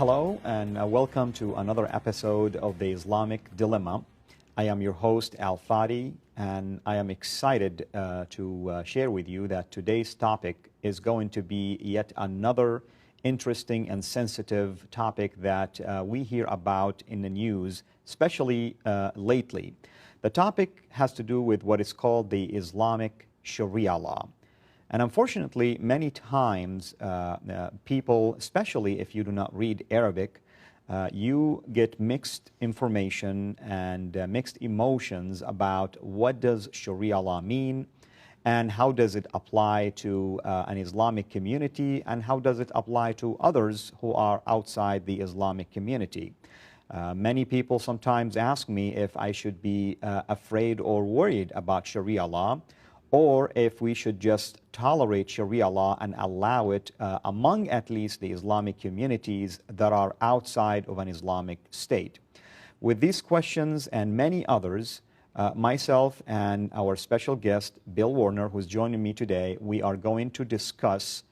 Hello and welcome to another episode of the Islamic Dilemma. I am your host Al Fadi, and I am excited to share with you that today's topic is going to be yet another interesting and sensitive topic that we hear about in the news, especially lately. The topic has to do with what is called the Islamic Sharia law. And unfortunately, many times people, especially if you do not read Arabic, you get mixed information and mixed emotions about what does Sharia law mean and how does it apply to an Islamic community and how does it apply to others who are outside the Islamic community. Many people sometimes ask me if I should be afraid or worried about Sharia law, or if we should just tolerate Sharia law and allow it among at least the Islamic communities that are outside of an Islamic state. With these questions and many others, myself and our special guest, Bill Warner, who's joining me today, we are going to discuss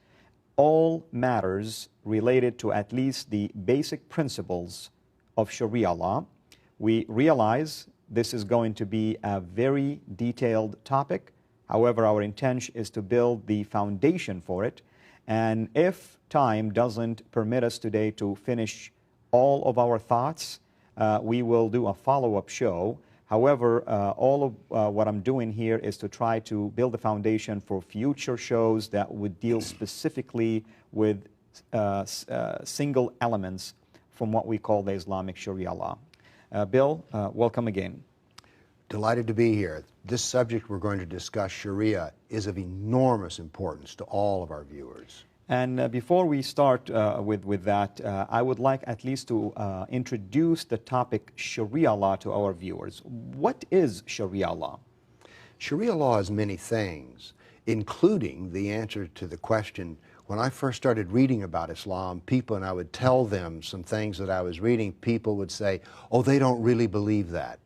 all matters related to at least the basic principles of Sharia law. We realize this is going to be a very detailed topic. However, our intention is to build the foundation for it. And if time doesn't permit us today to finish all of our thoughts, we will do a follow-up show. However, all of what I'm doing here is to try to build the foundation for future shows that would deal specifically with single elements from what we call the Islamic Sharia law. Bill, welcome again. Delighted to be here. This subject we're going to discuss, Sharia, is of enormous importance to all of our viewers. And before we start with that, I would like at least to introduce the topic Sharia law to our viewers. What is Sharia law? Sharia law is many things, including the answer to the question, when I first started reading about Islam, people, and I would tell them some things that I was reading, people would say, oh, they don't really believe that.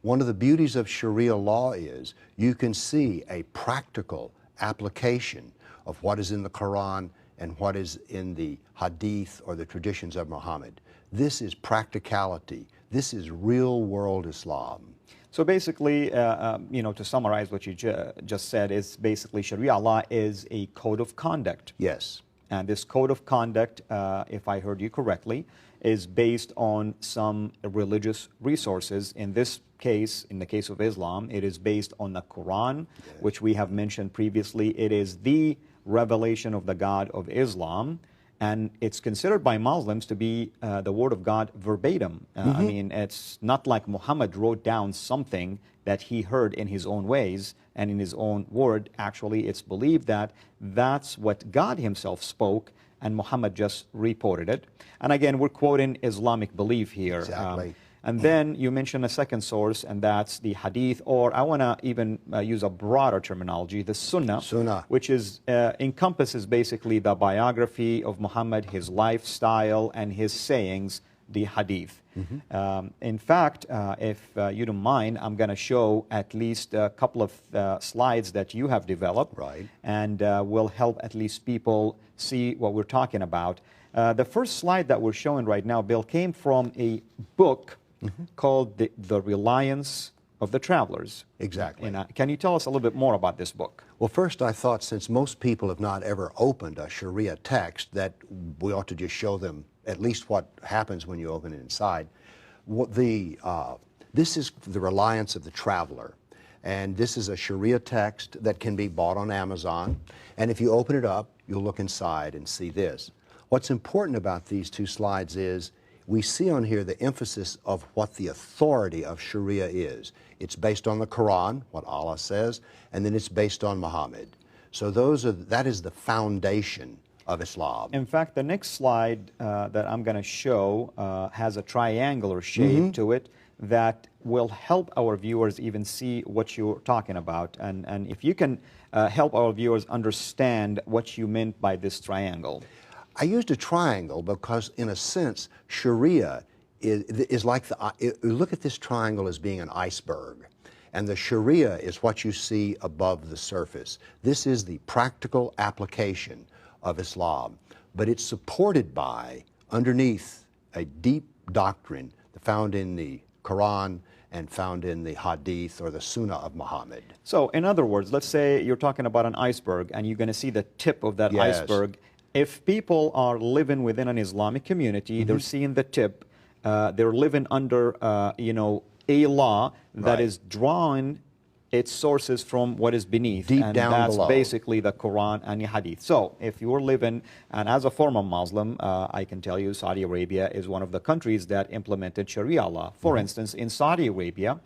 One of the beauties of Sharia law is you can see a practical application of what is in the Quran and what is in the Hadith or the traditions of Muhammad. This is practicality. This is real-world Islam. So basically, to summarize what you just said, is basically Sharia law is a code of conduct. Yes. And this code of conduct, if I heard you correctly, is based on some religious resources. In this case, in the case of Islam, it is based on the Quran, yes, which we have mentioned previously. It is the revelation of the God of Islam, and it's considered by Muslims to be the word of God verbatim. I mean, it's not like Muhammad wrote down something that he heard in his own ways and in his own word. Actually, it's believed that that's what God himself spoke, and Muhammad just reported it. And again, we're quoting Islamic belief here. Exactly. And then you mentioned a second source, and that's the Hadith, or I want to even use a broader terminology, the Sunnah, which is encompasses basically the biography of Muhammad, his lifestyle, and his sayings, the Hadith. In fact, if you don't mind, I'm going to show at least a couple of slides that you have developed, right, and will help at least people see what we're talking about. The first slide that we're showing right now, Bill, came from a book called the Reliance of the Travelers. Exactly. And, can you tell us a little bit more about this book? Well, first I thought, since most people have not ever opened a Sharia text, that we ought to just show them at least what happens when you open it inside. This is the Reliance of the Traveler, and this is a Sharia text that can be bought on Amazon, and if you open it up, you'll look inside and see this. What's important about these two slides is we see on here the emphasis of what the authority of Sharia is. It's based on the Quran, what Allah says, and then it's based on Muhammad. So that is the foundation of Islam. In fact, the next slide that I'm going to show has a triangular shape to it that will help our viewers even see what you're talking about. And if you can help our viewers understand what you meant by this triangle. I used a triangle because, in a sense, Sharia is like look at this triangle as being an iceberg. And the Sharia is what you see above the surface. This is the practical application of Islam. But it's supported by, underneath, a deep doctrine found in the Quran and found in the Hadith or the Sunnah of Muhammad. So, in other words, let's say you're talking about an iceberg and you're going to see the tip of that Yes. iceberg. If people are living within an Islamic community, they're seeing the tip, they're living under, a law that Right. is drawing its sources from what is beneath. Deep and down that's below. basically the Quran and the Hadith. So, if you're living, and as a former Muslim, I can tell you Saudi Arabia is one of the countries that implemented Sharia law. For instance, in Saudi Arabia,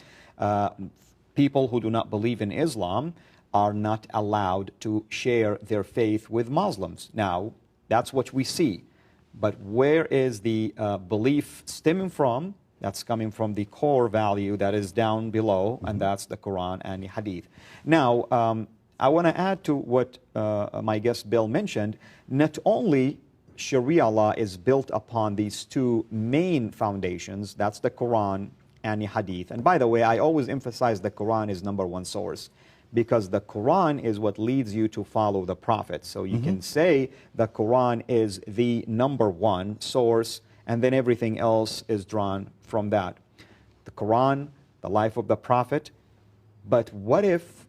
people who do not believe in Islam are not allowed to share their faith with Muslims. Now, that's what we see. But where is the belief stemming from? That's coming from the core value that is down below, and that's the Quran and the Hadith. Now, I want to add to what my guest Bill mentioned. Not only Sharia law is built upon these two main foundations, that's the Quran and the Hadith. And by the way, I always emphasize the Quran is number one source, because the Quran is what leads you to follow the Prophet. So you can say the Quran is the number one source, and then everything else is drawn from that. The Quran, the life of the Prophet. But what if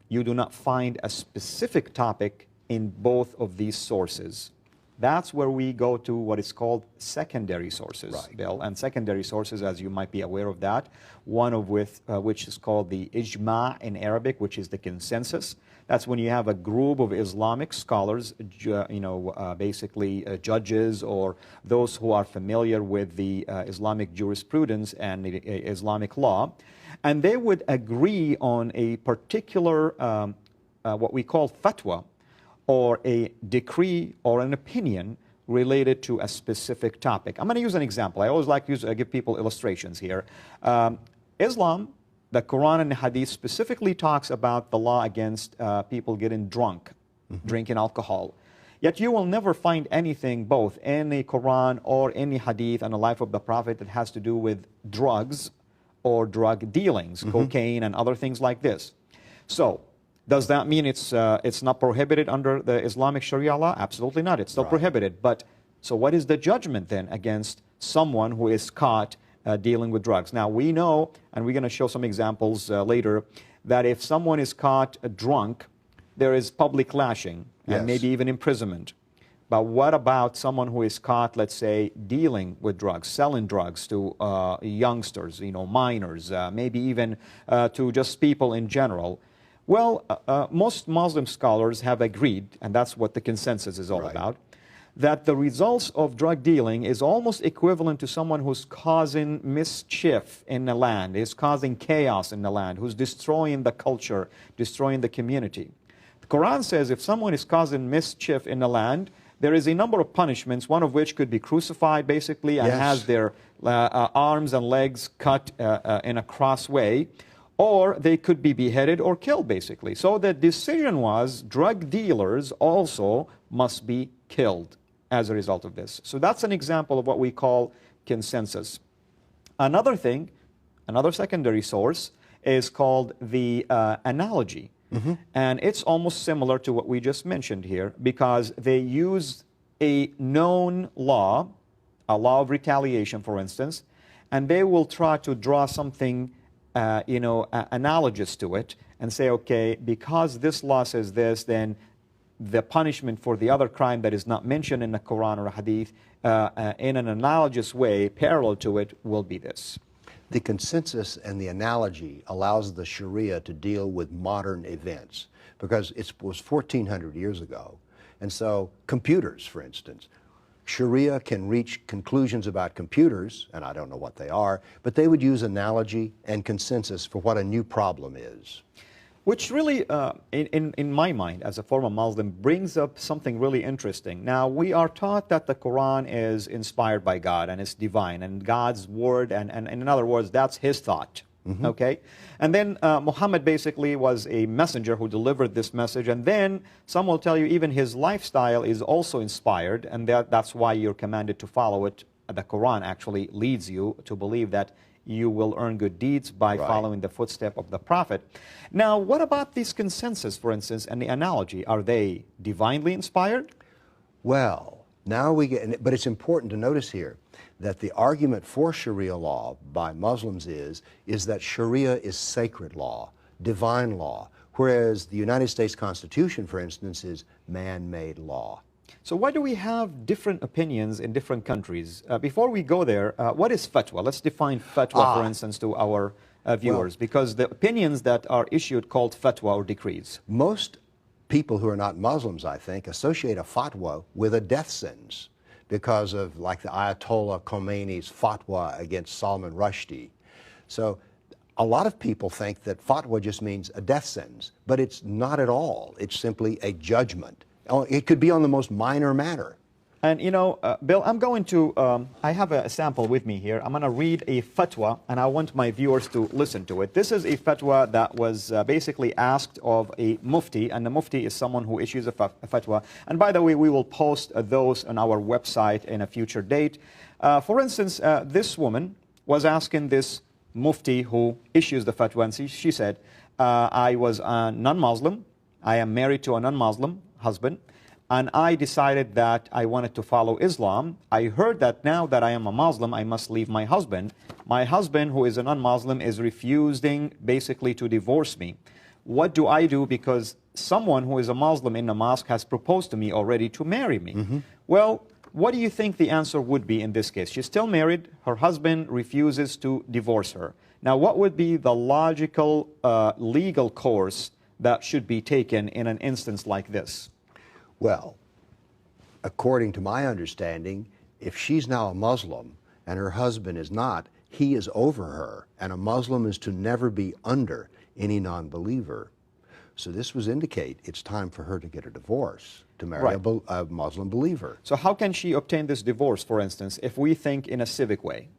you do not find a specific topic in both of these sources? That's where we go to what is called secondary sources, Right. Bill. And secondary sources, as you might be aware of that, one of which is called the ijma in Arabic, which is the consensus. That's when you have a group of Islamic scholars, basically judges or those who are familiar with the Islamic jurisprudence and the Islamic law, and they would agree on a particular, what we call fatwa, or a decree or an opinion related to a specific topic. I'm going to use an example. I always like to give people illustrations here. Islam, the Quran and the Hadith specifically talks about the law against people getting drunk, drinking alcohol. Yet you will never find anything both in the Quran or in the Hadith and the life of the Prophet that has to do with drugs or drug dealings, cocaine and other things like this. So, does that mean it's not prohibited under the Islamic Sharia law? Absolutely not. It's still Right. prohibited. But so what is the judgment then against someone who is caught dealing with drugs? Now, we know, and we're going to show some examples later, that if someone is caught drunk, there is public lashing and Yes. maybe even imprisonment. But what about someone who is caught, let's say, dealing with drugs, selling drugs to youngsters, minors, maybe even to just people in general? Well, most Muslim scholars have agreed, and that's what the consensus is all Right. about, that the results of drug dealing is almost equivalent to someone who's causing mischief in the land, is causing chaos in the land, who's destroying the culture, destroying the community. The Quran says if someone is causing mischief in the land, there is a number of punishments, one of which could be crucified, basically, and Yes. has their arms and legs cut in a cross way, or they could be beheaded or killed, basically. So the decision was drug dealers also must be killed as a result of this. So that's an example of what we call consensus. Another thing, another secondary source, is called the analogy. And it's almost similar to what we just mentioned here, because they use a known law, a law of retaliation, for instance, and they will try to draw something analogous to it and say, okay, because this law says this, then the punishment for the other crime that is not mentioned in the Quran or Hadith in an analogous way, parallel to it, will be this. The consensus and the analogy allows the Sharia to deal with modern events because it was 1,400 years ago. And so computers, for instance, Sharia can reach conclusions about computers, and I don't know what they are, but they would use analogy and consensus for what a new problem is. Which really, in my mind, as a former Muslim, brings up something really interesting. Now, we are taught that the Quran is inspired by God and it's divine, and God's word, and in other words, that's his thought. Okay? And then Muhammad basically was a messenger who delivered this message, and then some will tell you even his lifestyle is also inspired, and that's why you're commanded to follow it. The Quran actually leads you to believe that you will earn good deeds by Right. following the footstep of the Prophet. Now, what about these consensus, for instance, and the analogy? Are they divinely inspired? Well, now we get, but it's important to notice here that the argument for Sharia law by Muslims is that Sharia is sacred law, divine law, whereas the United States Constitution, for instance, is man-made law. So why do we have different opinions in different countries? Before we go there, what is fatwa? Let's define fatwa, for instance, to our viewers, because the opinions that are issued called fatwa or decrees. Most people who are not Muslims, I think, associate a fatwa with a death sentence because of, like, the Ayatollah Khomeini's fatwa against Salman Rushdie. So a lot of people think that fatwa just means a death sentence, but it's not at all. It's simply a judgment. It could be on the most minor matter. And you know, Bill, I'm going to, I have a sample with me here. I'm going to read a fatwa, and I want my viewers to listen to it. This is a fatwa that was basically asked of a mufti, and the mufti is someone who issues a fatwa. And by the way, we will post those on our website in a future date. For instance, this woman was asking this mufti who issues the fatwa, and she said, I was a non-Muslim. I am married to a non-Muslim husband, and I decided that I wanted to follow Islam. I heard that now that I am a Muslim, I must leave my husband. My husband, who is a non-Muslim, is refusing basically to divorce me. What do I do? Because someone who is a Muslim in the mosque has proposed to me already to marry me. Well, what do you think the answer would be in this case? She's still married. Her husband refuses to divorce her. Now, what would be the logical legal course that should be taken in an instance like this? Well, according to my understanding, if she's now a Muslim and her husband is not, he is over her, and a Muslim is to never be under any non-believer. So this would indicate it's time for her to get a divorce, to marry a Muslim believer. So how can she obtain this divorce, for instance, if we think in a civic way?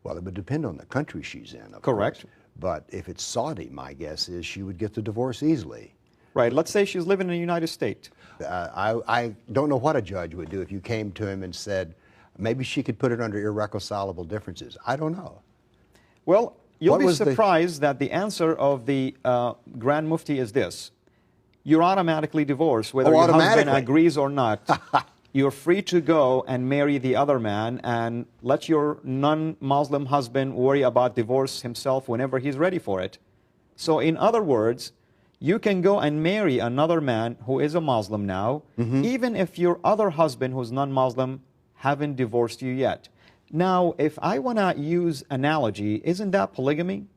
Well, it would depend on the country she's in, of Correct. course. But if it's Saudi, my guess is she would get the divorce easily. Right. Let's say she's living in the United States. I don't know what a judge would do if you came to him and said, maybe she could put it under irreconcilable differences. I don't know. Well, you'll be surprised that the answer of the Grand Mufti is this. You're automatically divorced, whether your husband agrees or not. You're free to go and marry the other man and let your non-Muslim husband worry about divorce himself whenever he's ready for it. So in other words, you can go and marry another man who is a Muslim now, even if your other husband who's non-Muslim haven't divorced you yet. Now, if I want to use analogy, isn't that polygamy?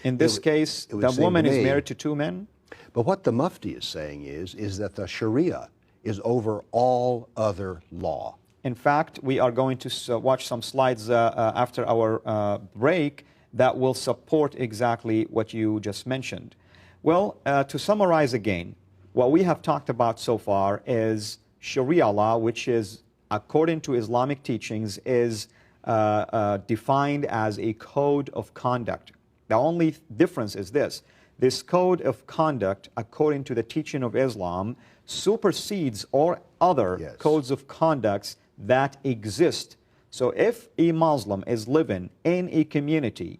In this case, the woman is married to two men? But what the Mufti is saying is that the Sharia is over all other law. In fact, we are going to watch some slides after our break that will support exactly what you just mentioned. Well, to summarize again, what we have talked about so far is Sharia law, which is, according to Islamic teachings, is defined as a code of conduct. The only difference is this. This code of conduct, according to the teaching of Islam, supersedes all other codes of conducts that exist. So if a Muslim is living in a community,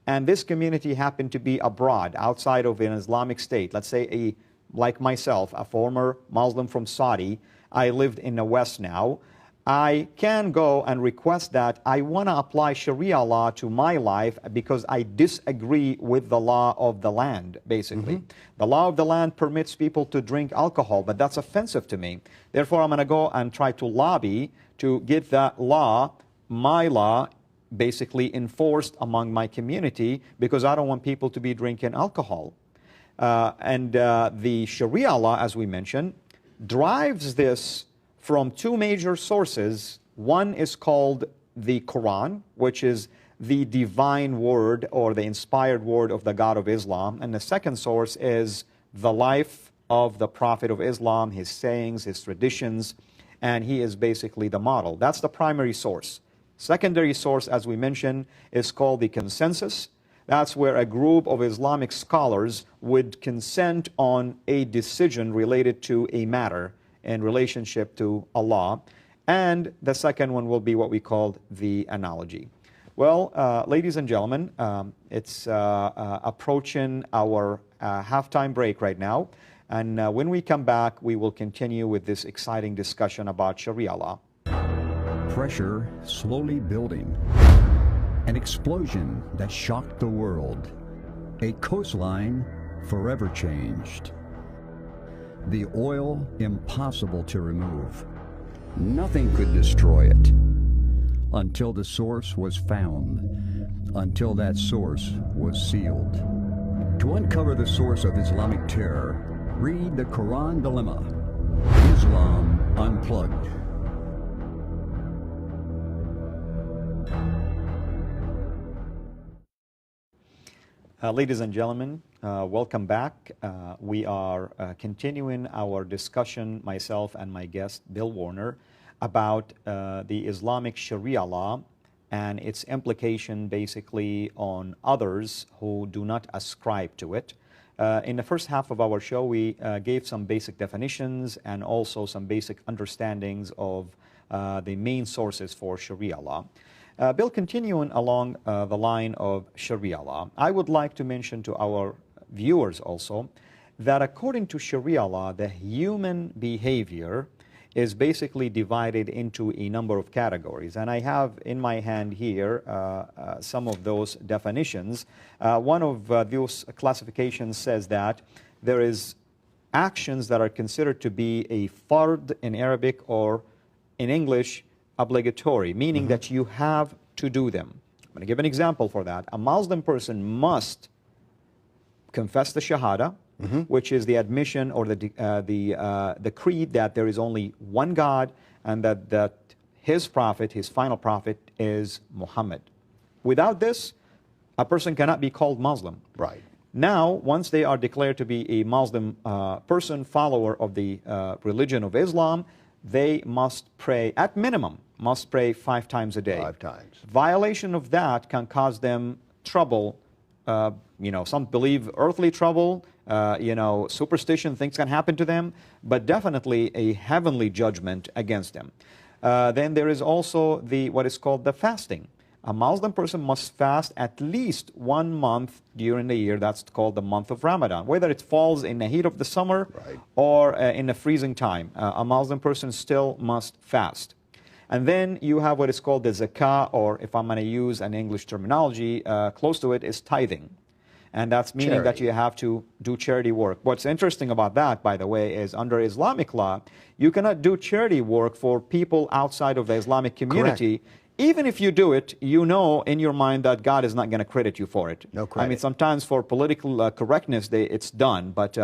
and this community happened to be abroad, outside of an Islamic state, let's say like myself, a former Muslim from Saudi, I lived in the West now, I can go and request that I want to apply Sharia law to my life because I disagree with the law of the land, basically. The law of the land permits people to drink alcohol, but that's offensive to me. Therefore, I'm going to go and try to lobby to get that law, my law, basically enforced among my community because I don't want people to be drinking alcohol. The Sharia law, as we mentioned, drives this from two major sources. One is called the Quran, which is the divine word or the inspired word of the God of Islam. And the second source is the life of the Prophet of Islam, his sayings, his traditions, and he is basically the model. That's the primary source. Secondary source, as we mentioned, is called the consensus. That's where a group of Islamic scholars would consent on a decision related to a matter in relationship to Allah. And the second one will be what we called the analogy. Well, ladies and gentlemen, it's approaching our halftime break right now. And when we come back, we will continue with this exciting discussion about Sharia law. pressure slowly building. An explosion that shocked the world. A coastline forever changed. The oil impossible to remove. Nothing could destroy it until the source was found, until that source was sealed. To uncover the source of Islamic terror, read the Quran Dilemma, Islam Unplugged. Ladies and gentlemen, welcome back. We are continuing our discussion, myself and my guest, Bill Warner, about the Islamic Sharia law and its implication basically on others who do not ascribe to it. In the first half of our show, we gave some basic definitions and also some basic understandings of the main sources for Sharia law. Bill, continuing along the line of Sharia law, I would like to mention to our viewers also that according to Sharia law, the human behavior is basically divided into a number of categories. And I have in my hand here some of those definitions. One of those classifications says that there is actions that are considered to be a fard in Arabic, or in English, obligatory, meaning that you have to do them. I'm going to give an example for that. A Muslim person must confess the Shahada, which is the admission or the creed that there is only one God and that his prophet, his final prophet, is Muhammad. Without this, a person cannot be called Muslim. Right. Now, once they are declared to be a Muslim person, follower of the religion of Islam, they must pray, at minimum, must pray 5 times a day. 5 times. Violation of that can cause them trouble. Some believe earthly trouble, superstition, things can happen to them, but definitely a heavenly judgment against them. Then there is also what is called the fasting. A Muslim person must fast at least 1 month during the year. That's called the month of Ramadan. Whether it falls in the heat of the summer or in the freezing time, a Muslim person still must fast. And then you have what is called the zakah, or if I'm going to use an English terminology, close to it is tithing. And that's meaning that you have to do charity work. What's interesting about that, by the way, is under Islamic law, you cannot do charity work for people outside of the Islamic community. Correct. Even if you do it, you know in your mind that God is not going to credit you for it. No credit. I mean, sometimes for political correctness, it's done. But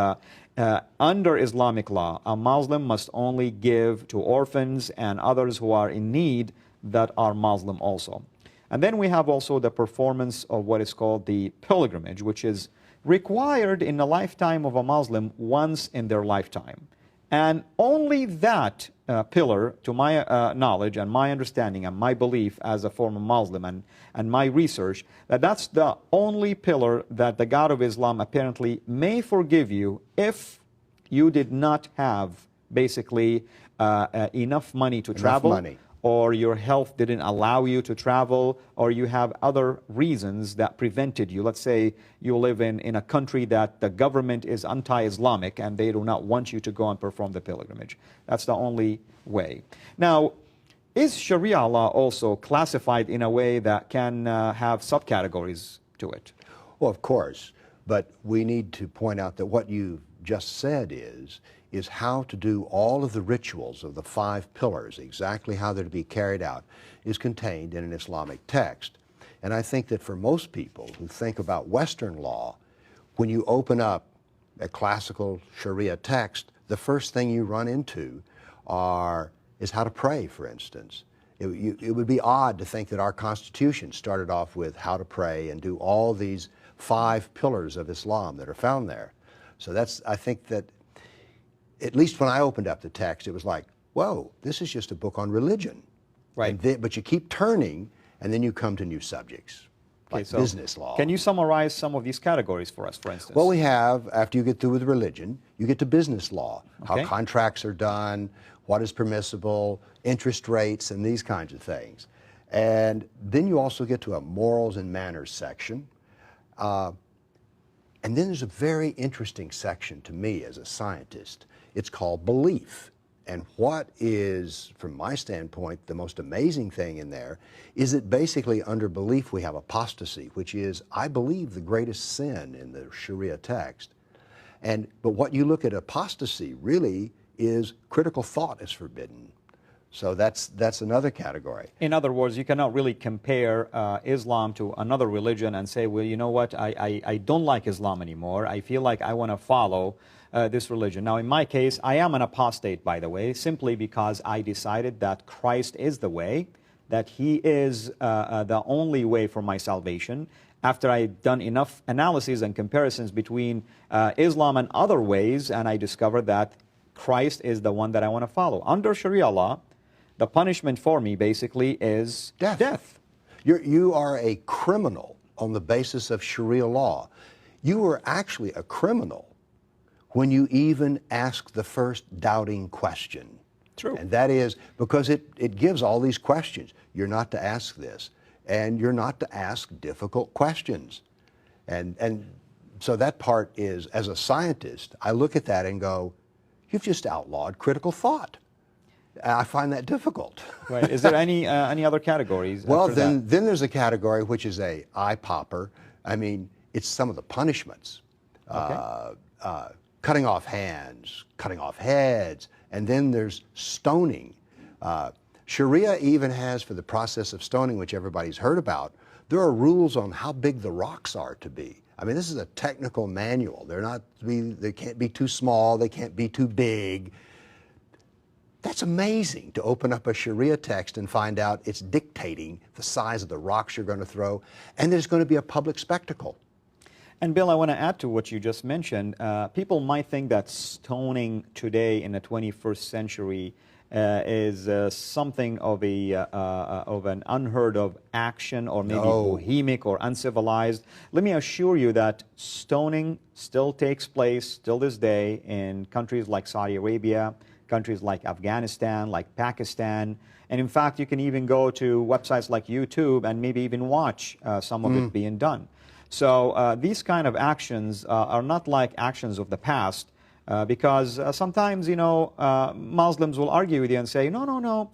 under Islamic law, a Muslim must only give to orphans and others who are in need that are Muslim also. And then we have also the performance of what is called the pilgrimage, which is required in the lifetime of a Muslim once in their lifetime. And only that pillar, to my knowledge and my understanding and my belief as a former Muslim and my research, that's the only pillar that the God of Islam apparently may forgive you if you did not have basically enough money to travel, or your health didn't allow you to travel, or you have other reasons that prevented you. Let's say you live in a country that the government is anti-Islamic and they do not want you to go and perform the pilgrimage. That's the only way. Now, is Sharia law also classified in a way that can have subcategories to it? Well, of course, but we need to point out that what you just said is how to do all of the rituals of the 5 pillars, exactly how they're to be carried out, is contained in an Islamic text. And I think that for most people who think about Western law, when you open up a classical Sharia text, the first thing you run into is how to pray, for instance. It would be odd to think that our Constitution started off with how to pray and do all these 5 pillars of Islam that are found there. So I think that, at least when I opened up the text, it was like, whoa, this is just a book on religion. Right. But you keep turning, and then you come to new subjects, like so business law. Can you summarize some of these categories for us, for instance? Well, we have, after you get through with religion, you get to business law, how contracts are done, what is permissible, interest rates, and these kinds of things. And then you also get to a morals and manners section. And then there's a very interesting section to me as a scientist. It's called belief. And what is, from my standpoint, the most amazing thing in there is that basically under belief we have apostasy, which is, I believe, the greatest sin in the Sharia text. But what you look at apostasy really is critical thought is forbidden. So that's another category. In other words, you cannot really compare Islam to another religion and say, well, you know what, I don't like Islam anymore. I feel like I want to follow this religion. Now, in my case, I am an apostate, by the way, simply because I decided that Christ is the way, that He is the only way for my salvation. After I've done enough analyses and comparisons between Islam and other ways, and I discovered that Christ is the one that I want to follow. Under Sharia law, the punishment for me basically is death. You are a criminal on the basis of Sharia law. You are actually a criminal when you even ask the first doubting question. True. And that is because it gives all these questions. You're not to ask this, and you're not to ask difficult questions. And so that part is, as a scientist, I look at that and go, you've just outlawed critical thought. I find that difficult. Right. Is there any other categories? Well, then there's a category which is a eye popper. I mean, it's some of the punishments. Okay. Cutting off hands, cutting off heads, and then there's stoning. Sharia even has, for the process of stoning, which everybody's heard about, there are rules on how big the rocks are to be. I mean, this is a technical manual. They can't be too small, they can't be too big. That's amazing to open up a Sharia text and find out it's dictating the size of the rocks you're going to throw, and there's going to be a public spectacle. And Bill, I want to add to what you just mentioned. People might think that stoning today in the 21st century is something of an unheard of action, or maybe bohemic or uncivilized. Let me assure you that stoning still takes place till this day in countries like Saudi Arabia, countries like Afghanistan, like Pakistan. And in fact, you can even go to websites like YouTube and maybe even watch some of it being done. So these kind of actions are not like actions of the past, because sometimes, Muslims will argue with you and say, no,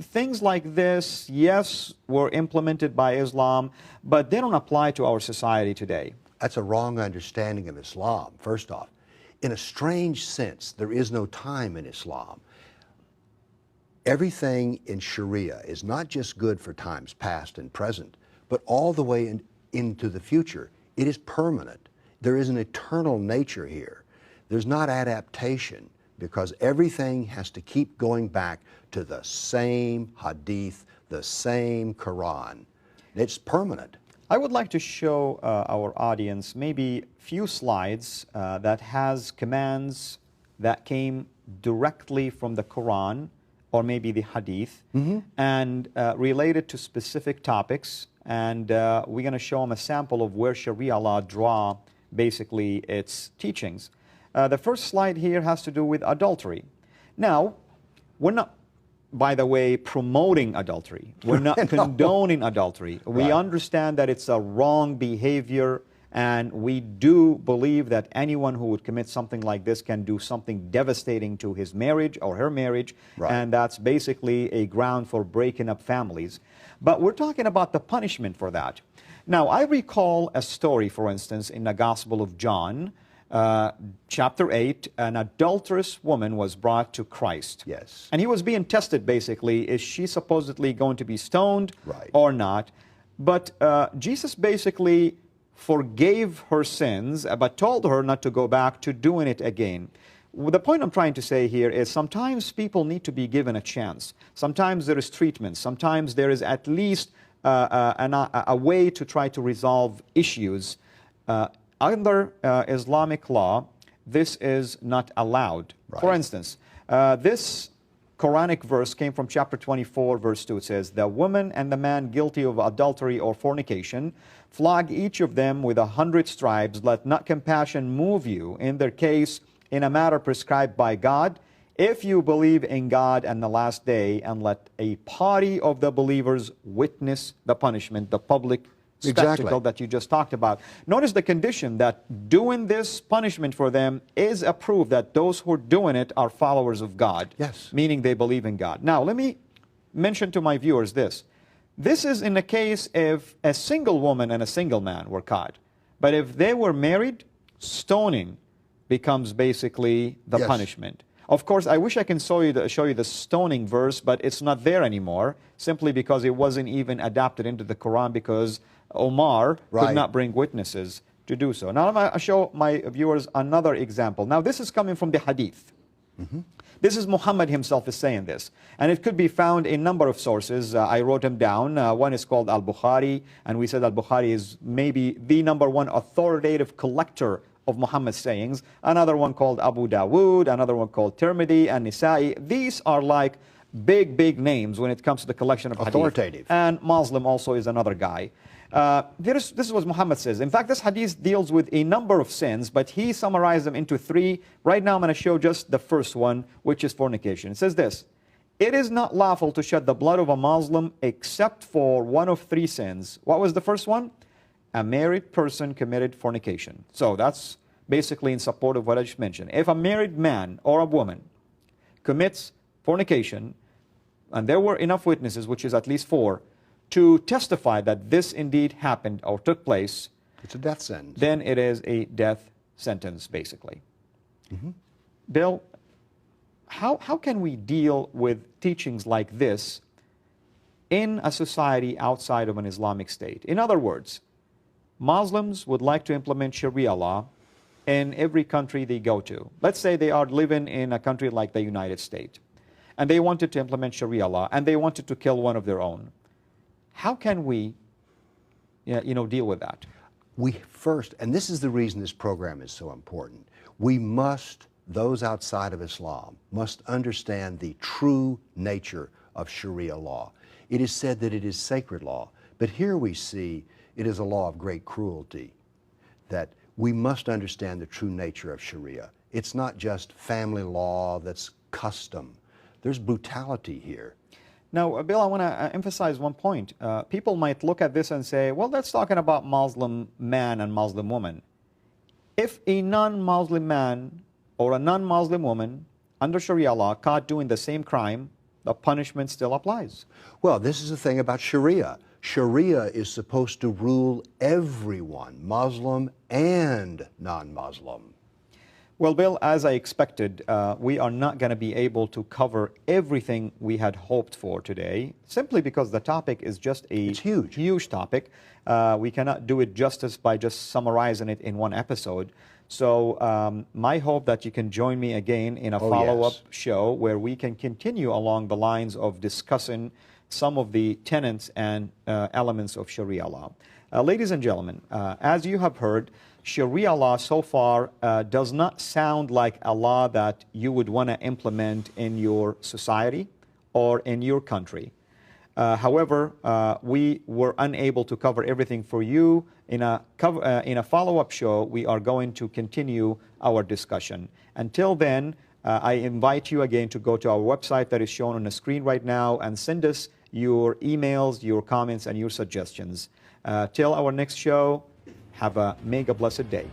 things like this, yes, were implemented by Islam, but they don't apply to our society today. That's a wrong understanding of Islam, first off. In a strange sense, there is no time in Islam. Everything in Sharia is not just good for times past and present, but all the way into the future. It is permanent. There is an eternal nature here. There's not adaptation, because everything has to keep going back to the same hadith, the same Quran. It's permanent. I would like to show our audience maybe few slides that has commands that came directly from the Quran or maybe the Hadith, and related to specific topics. And we're going to show them a sample of where Sharia law draw basically its teachings. The first slide here has to do with adultery. Now, we're not, by the way, promoting adultery. We're not condoning adultery. We understand that it's a wrong behavior, and we do believe that anyone who would commit something like this can do something devastating to his marriage or her marriage, and that's basically a ground for breaking up families. But we're talking about the punishment for that. Now, I recall a story, for instance, in the Gospel of John, chapter 8, an adulterous woman was brought to Christ. Yes. And he was being tested, basically. Is she supposedly going to be stoned or not? But Jesus basically forgave her sins, but told her not to go back to doing it again. The point I'm trying to say here is sometimes people need to be given a chance. Sometimes there is treatment. Sometimes there is at least a way to try to resolve issues. Under Islamic law, this is not allowed. For instance, this Quranic verse came from chapter 24, verse 2. It says, "The woman and the man guilty of adultery or fornication, flog each of them with 100 stripes. Let not compassion move you in their case in a matter prescribed by God, if you believe in God and the last day, and let a party of the believers witness the punishment," the public spectacle that you just talked about. Notice the condition that doing this punishment for them is a proof that those who are doing it are followers of God. Yes. Meaning they believe in God. Now, let me mention to my viewers this. This is in the case if a single woman and a single man were caught. But if they were married, stoning becomes basically the punishment. Of course, I wish I can show you the stoning verse, but it's not there anymore, simply because it wasn't even adapted into the Quran because Omar could not bring witnesses to do so. Now, I'm going to show my viewers another example. Now, this is coming from the Hadith. This is Muhammad himself is saying this. And it could be found in a number of sources. I wrote them down. One is called Al-Bukhari, and we said Al-Bukhari is maybe the #1 authoritative collector of Muhammad's sayings. Another one called Abu Dawood, another one called Tirmidhi and Nisa'i. These are like big names when it comes to the collection of hadith. Authoritative. And Muslim also is another guy. This is what Muhammad says. In fact, this hadith deals with a number of sins, but he summarized them into 3. Right now I'm going to show just the first one, which is fornication. It says this: it is not lawful to shed the blood of a Muslim except for one of 3 sins. What was the first one? A married person committed fornication. So that's basically in support of what I just mentioned. If a married man or a woman commits fornication, and there were enough witnesses, which is at least 4, to testify that this indeed happened or took place, it's a death sentence. Then it is a death sentence, basically. Bill, how can we deal with teachings like this in a society outside of an Islamic state? In other words, Muslims would like to implement Sharia law in every country they go to. Let's say they are living in a country like the United States, and they wanted to implement Sharia law, and they wanted to kill one of their own. How can we, deal with that? We first, and this is the reason this program is so important, we must, those outside of Islam, must understand the true nature of Sharia law. It is said that it is sacred law, but here we see it is a law of great cruelty, that we must understand the true nature of Sharia. It's not just family law that's custom. There's brutality here. Now, Bill, I want to emphasize one point. People might look at this and say, well, that's talking about Muslim man and Muslim woman. If a non-Muslim man or a non-Muslim woman under Sharia law caught doing the same crime, the punishment still applies. Well, this is the thing about Sharia. Sharia is supposed to rule everyone, Muslim and non-Muslim. Well, Bill, as I expected, we are not going to be able to cover everything we had hoped for today, simply because the topic is just a huge topic. We cannot do it justice by just summarizing it in one episode. So my hope that you can join me again in a follow-up show where we can continue along the lines of discussing some of the tenets and elements of Sharia law. Ladies and gentlemen, as you have heard, Sharia law so far does not sound like a law that you would want to implement in your society or in your country. However, we were unable to cover everything for you. In a follow-up show, we are going to continue our discussion. Until then, I invite you again to go to our website that is shown on the screen right now and send us your emails, your comments, and your suggestions. Till our next show, have a mega blessed day.